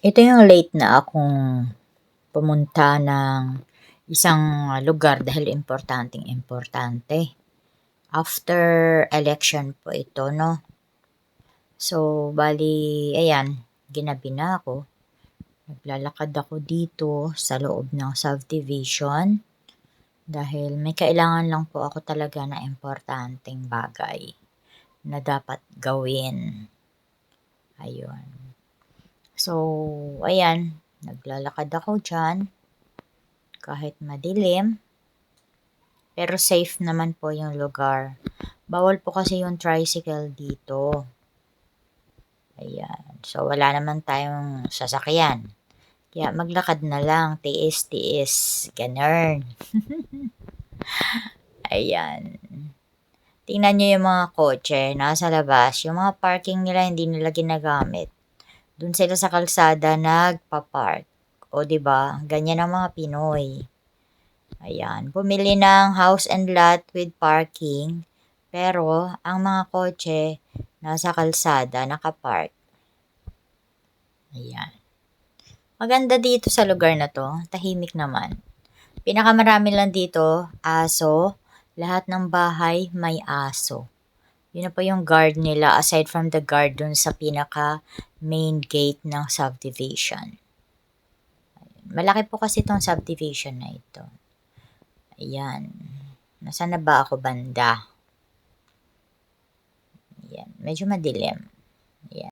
Ito yung late na akong pumunta ng isang lugar dahil importanteng-importante. After election po ito 'no. So, bali ayan, ginabi na ako. Naglalakad ako dito sa loob ng subdivision dahil may kailangan lang po ako talaga na importanteng bagay na dapat gawin, ayun. So, ayan, naglalakad ako diyan kahit madilim, pero safe naman po yung lugar. Bawal po kasi yung tricycle dito. Ayan. So, wala naman tayong sasakyan. Kaya maglakad na lang, tiis-tiis, ganun. Ayan. Tingnan nyo yung mga kotse, nasa labas. Yung mga parking nila, hindi nila ginagamit. Doon sila sa kalsada nagpa-park. O, di ba? Ganyan ang mga Pinoy. Ayan. Pumili ng house and lot with parking. Pero, ang mga kotse, nasa kalsada, nakapark. Ayan. Maganda dito sa lugar na to. Tahimik naman. Pinakamarami lang dito, aso. Lahat ng bahay may aso. Yun na po yung guard nila aside from the guard dun sa pinaka main gate ng subdivision. Malaki po kasi itong subdivision na ito. Ayan. Nasaan na ba ako banda? Ayan. Medyo madilim. Ayan.